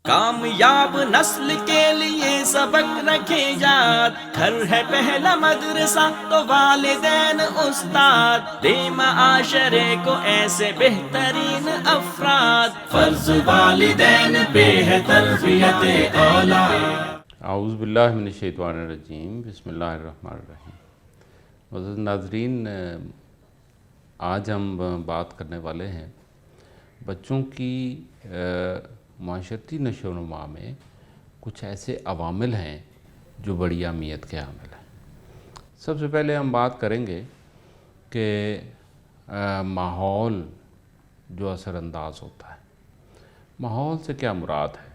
کامیاب نسل کے لیے سبق رکھے یاد، گھر ہے پہلا مدرسہ تو والدین استاد، دے معاشرے کو ایسے بہترین افراد، فرض والدین پہ ہے تربیت اولاد۔ اعوذ باللہ من الشیطان الرجیم، بسم اللہ الرحمن الرحیم۔ معزز ناظرین، آج ہم بات کرنے والے ہیں بچوں کی معاشرتی نشو و نما میں کچھ ایسے عوامل ہیں جو بڑی اہمیت کے حامل ہیں۔ سب سے پہلے ہم بات کریں گے کہ ماحول جو اثر انداز ہوتا ہے۔ ماحول سے کیا مراد ہے؟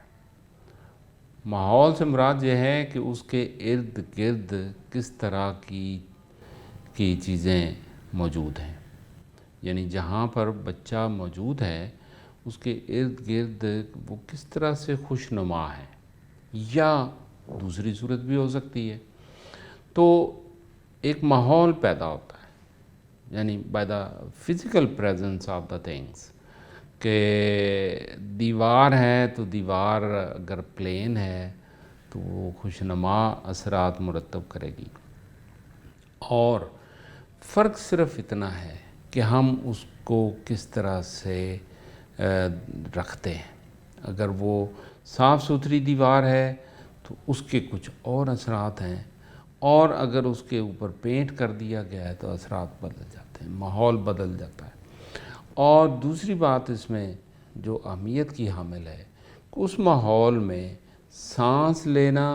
ماحول سے مراد یہ ہے کہ اس کے ارد گرد کس طرح کی چیزیں موجود ہیں، یعنی جہاں پر بچہ موجود ہے اس کے ارد گرد وہ کس طرح سے خوش نما ہے، یا دوسری صورت بھی ہو سکتی ہے۔ تو ایک ماحول پیدا ہوتا ہے، یعنی by the physical presence of the things, کہ دیوار ہے تو دیوار اگر پلین ہے تو وہ خوشنما اثرات مرتب کرے گی، اور فرق صرف اتنا ہے کہ ہم اس کو کس طرح سے رکھتے ہیں۔ اگر وہ صاف ستھری دیوار ہے تو اس کے کچھ اور اثرات ہیں، اور اگر اس کے اوپر پینٹ کر دیا گیا ہے تو اثرات بدل جاتے ہیں، ماحول بدل جاتا ہے۔ اور دوسری بات اس میں جو اہمیت کی حامل ہے کہ اس ماحول میں سانس لینا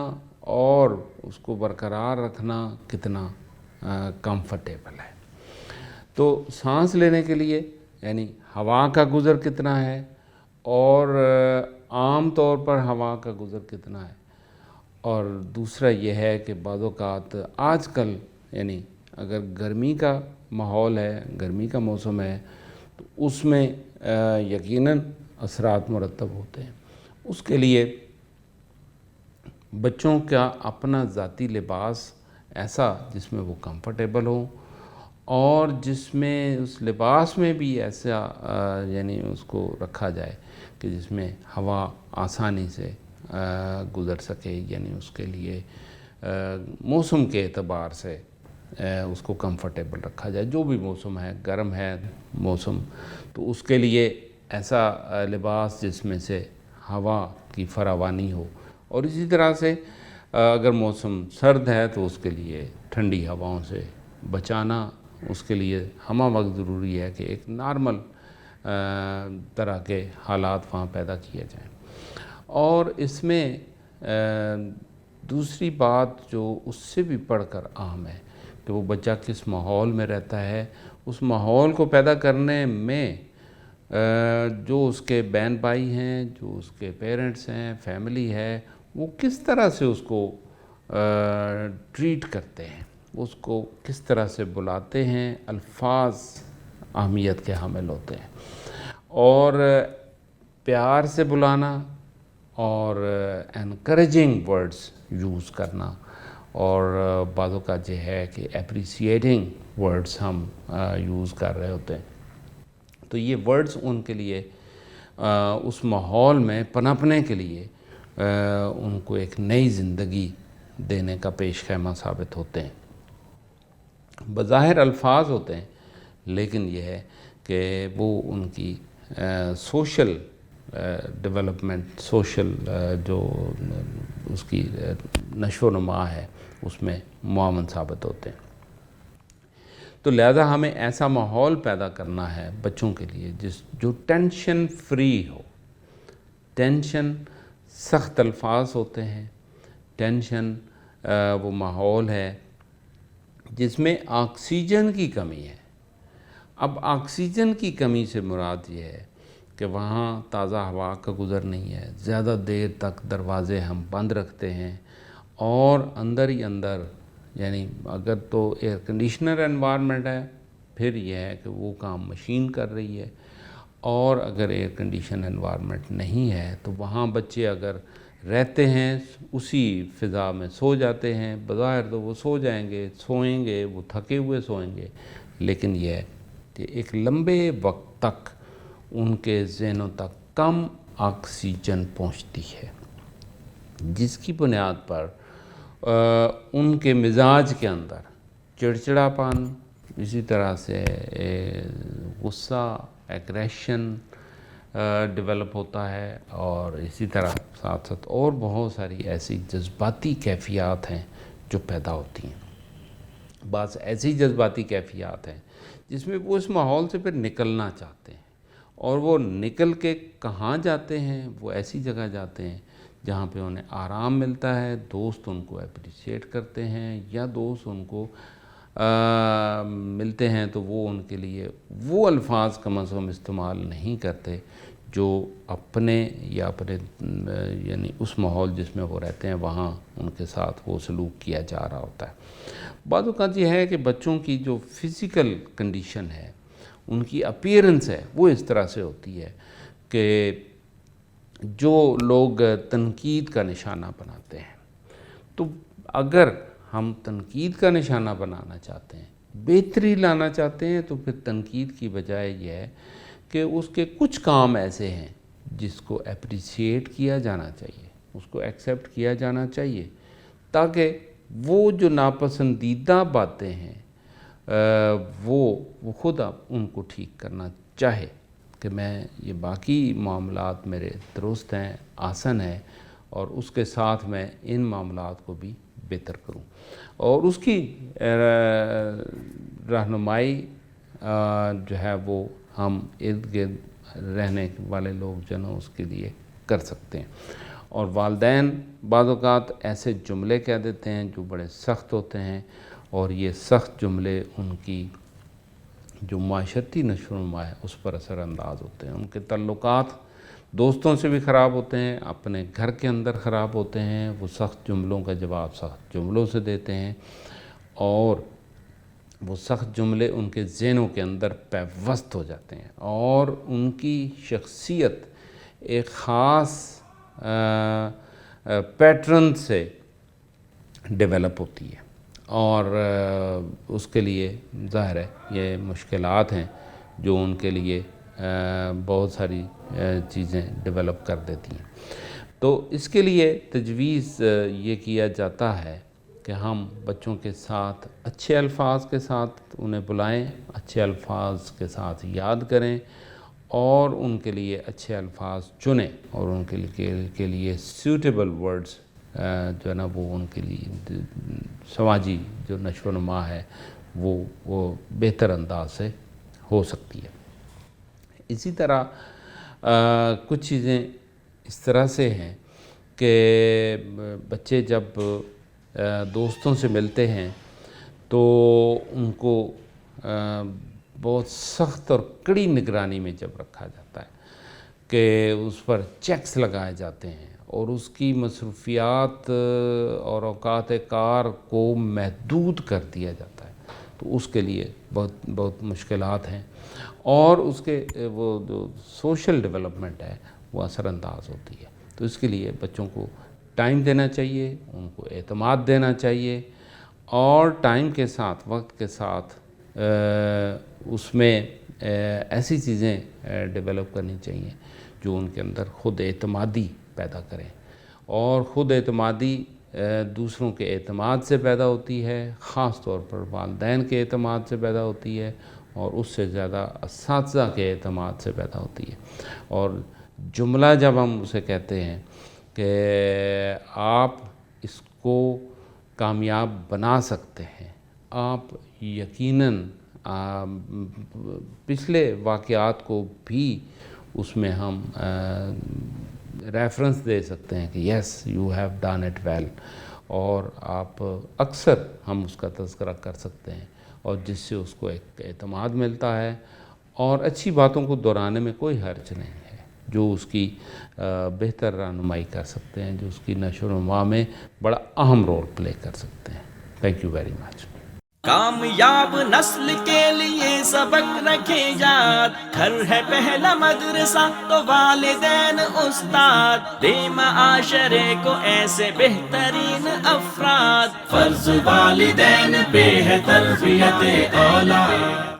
اور اس کو برقرار رکھنا کتنا کمفرٹیبل ہے۔ تو سانس لینے کے لیے یعنی ہوا کا گزر کتنا ہے، اور عام طور پر ہوا کا گزر کتنا ہے۔ اور دوسرا یہ ہے کہ بعض اوقات آج کل یعنی اگر گرمی کا ماحول ہے، گرمی کا موسم ہے، تو اس میں یقیناً اثرات مرتب ہوتے ہیں۔ اس کے لیے بچوں کا اپنا ذاتی لباس ایسا جس میں وہ کمفرٹیبل ہوں، اور جس میں اس لباس میں بھی ایسا یعنی اس کو رکھا جائے کہ جس میں ہوا آسانی سے گزر سکے، یعنی اس کے لیے موسم کے اعتبار سے اس کو کمفرٹیبل رکھا جائے۔ جو بھی موسم ہے، گرم ہے موسم تو اس کے لیے ایسا لباس جس میں سے ہوا کی فراوانی ہو، اور اسی طرح سے اگر موسم سرد ہے تو اس کے لیے ٹھنڈی ہواؤں سے بچانا، اس کے لیے ہمہ وقت ضروری ہے کہ ایک نارمل طرح کے حالات وہاں پیدا کیے جائیں۔ اور اس میں دوسری بات جو اس سے بھی پڑھ کر اہم ہے کہ وہ بچہ کس ماحول میں رہتا ہے، اس ماحول کو پیدا کرنے میں جو اس کے بہن بھائی ہیں، جو اس کے پیرنٹس ہیں، فیملی ہے، وہ کس طرح سے اس کو ٹریٹ کرتے ہیں، اس کو کس طرح سے بلاتے ہیں۔ الفاظ اہمیت کے حامل ہوتے ہیں، اور پیار سے بلانا اور انکریجنگ ورڈز یوز کرنا، اور بعض اوقات یہ ہے کہ اپریسیٹنگ ورڈز ہم یوز کر رہے ہوتے ہیں۔ تو یہ ورڈز ان کے لیے اس ماحول میں پنپنے کے لیے ان کو ایک نئی زندگی دینے کا پیش خیمہ ثابت ہوتے ہیں۔ بظاہر الفاظ ہوتے ہیں، لیکن یہ ہے کہ وہ ان کی سوشل ڈیولپمنٹ، سوشل جو اس کی نشو و نما ہے اس میں معاون ثابت ہوتے ہیں۔ تو لہذا ہمیں ایسا ماحول پیدا کرنا ہے بچوں کے لیے جو ٹینشن فری ہو۔ ٹینشن سخت الفاظ ہوتے ہیں، ٹینشن وہ ماحول ہے جس میں آکسیجن کی کمی ہے۔ اب آکسیجن کی کمی سے مراد یہ ہے کہ وہاں تازہ ہوا کا گزر نہیں ہے، زیادہ دیر تک دروازے ہم بند رکھتے ہیں، اور اندر ہی اندر یعنی اگر تو ایئر کنڈیشنر انوائرمنٹ ہے پھر یہ ہے کہ وہ کام مشین کر رہی ہے، اور اگر ایئر کنڈیشن انوائرمنٹ نہیں ہے تو وہاں بچے اگر رہتے ہیں اسی فضا میں سو جاتے ہیں۔ بظاہر تو وہ سو جائیں گے، سوئیں گے، وہ تھکے ہوئے سوئیں گے، لیکن یہ ہے کہ ایک لمبے وقت تک ان کے ذہنوں تک کم آکسیجن پہنچتی ہے، جس کی بنیاد پر ان کے مزاج کے اندر چڑچڑاپن، اسی طرح سے غصہ، ایگریشن ڈیولپ ہوتا ہے، اور اسی طرح ساتھ ساتھ اور بہت ساری ایسی جذباتی کیفیات ہیں جو پیدا ہوتی ہیں۔ بعض ایسی جذباتی کیفیات ہیں جس میں وہ اس ماحول سے پھر نکلنا چاہتے ہیں، اور وہ نکل کے کہاں جاتے ہیں؟ وہ ایسی جگہ جاتے ہیں جہاں پہ انہیں آرام ملتا ہے، دوست ان کو اپریشیٹ کرتے ہیں، یا دوست ان کو ملتے ہیں تو وہ ان کے لیے وہ الفاظ کم از کم استعمال نہیں کرتے جو اپنے یا اپنے یعنی اس ماحول جس میں وہ رہتے ہیں وہاں ان کے ساتھ وہ سلوک کیا جا رہا ہوتا ہے۔ بعض اوقات یہ ہے کہ بچوں کی جو فزیکل کنڈیشن ہے، ان کی اپیرنس ہے، وہ اس طرح سے ہوتی ہے کہ جو لوگ تنقید کا نشانہ بناتے ہیں، تو اگر ہم تنقید کا نشانہ بنانا چاہتے ہیں، بہتری لانا چاہتے ہیں، تو پھر تنقید کی بجائے یہ ہے کہ اس کے کچھ کام ایسے ہیں جس کو اپریشیٹ کیا جانا چاہیے، اس کو ایکسیپٹ کیا جانا چاہیے، تاکہ وہ جو ناپسندیدہ باتیں ہیں وہ خود ان کو ٹھیک کرنا چاہے کہ میں یہ باقی معاملات میرے درست ہیں، آسن ہیں، اور اس کے ساتھ میں ان معاملات کو بھی بہتر کروں، اور اس کی رہنمائی جو ہے وہ ہم ارد گرد رہنے والے لوگ جو نا اس کے لیے کر سکتے ہیں۔ اور والدین بعض اوقات ایسے جملے کہہ دیتے ہیں جو بڑے سخت ہوتے ہیں، اور یہ سخت جملے ان کی جو معاشرتی نشو و نما ہے اس پر اثر انداز ہوتے ہیں، ان کے تعلقات دوستوں سے بھی خراب ہوتے ہیں، اپنے گھر کے اندر خراب ہوتے ہیں، وہ سخت جملوں کا جواب سخت جملوں سے دیتے ہیں، اور وہ سخت جملے ان کے ذہنوں کے اندر پیوست ہو جاتے ہیں، اور ان کی شخصیت ایک خاص پیٹرن سے ڈیولپ ہوتی ہے، اور اس کے لیے ظاہر ہے یہ مشکلات ہیں جو ان کے لیے بہت ساری چیزیں ڈیولپ کر دیتی ہیں۔ تو اس کے لیے تجویز یہ کیا جاتا ہے کہ ہم بچوں کے ساتھ اچھے الفاظ کے ساتھ انہیں بلائیں، اچھے الفاظ کے ساتھ یاد کریں، اور ان کے لیے اچھے الفاظ چنیں، اور ان کے لیے سیوٹیبل ورڈز جو ہے نا وہ ان کے لیے سماجی جو نشو و نما ہے وہ بہتر انداز سے ہو سکتی ہے۔ اسی طرح کچھ چیزیں اس طرح سے ہیں کہ بچے جب دوستوں سے ملتے ہیں تو ان کو بہت سخت اور کڑی نگرانی میں جب رکھا جاتا ہے کہ اس پر چیکس لگائے جاتے ہیں، اور اس کی مصروفیات اور اوقات کار کو محدود کر دیا جاتا ہے، تو اس کے لیے بہت مشکلات ہیں، اور اس کے وہ جو سوشل ڈیولپمنٹ ہے وہ اثر انداز ہوتی ہے۔ تو اس کے لیے بچوں کو ٹائم دینا چاہیے، ان کو اعتماد دینا چاہیے، اور ٹائم کے ساتھ، وقت کے ساتھ اس میں ایسی چیزیں ڈیولپ کرنی چاہیے جو ان کے اندر خود اعتمادی پیدا کریں، اور خود اعتمادی دوسروں کے اعتماد سے پیدا ہوتی ہے، خاص طور پر والدین کے اعتماد سے پیدا ہوتی ہے، اور اس سے زیادہ اساتذہ کے اعتماد سے پیدا ہوتی ہے۔ اور جملہ جب ہم اسے کہتے ہیں کہ آپ اس کو کامیاب بنا سکتے ہیں، آپ یقیناً پچھلے واقعات کو بھی اس میں ہم ریفرنس دے سکتے ہیں کہ yes you have done it well, اور آپ اکثر ہم اس کا تذکرہ کر سکتے ہیں، اور جس سے اس کو ایک اعتماد ملتا ہے، اور اچھی باتوں کو دہرانے میں کوئی حرج نہیں ہے، جو اس کی بہتر رہنمائی کر سکتے ہیں، جو اس کی نشو و نما میں بڑا اہم رول پلے کر سکتے ہیں۔ Thank you very much. کامیاب نسل کے لیے سبق رکھے یاد، گھر ہے پہلا مدرسہ تو والدین استاد، دے معاشرے کو ایسے بہترین افراد، فرض والدین پہ ہے تربیت اولاد۔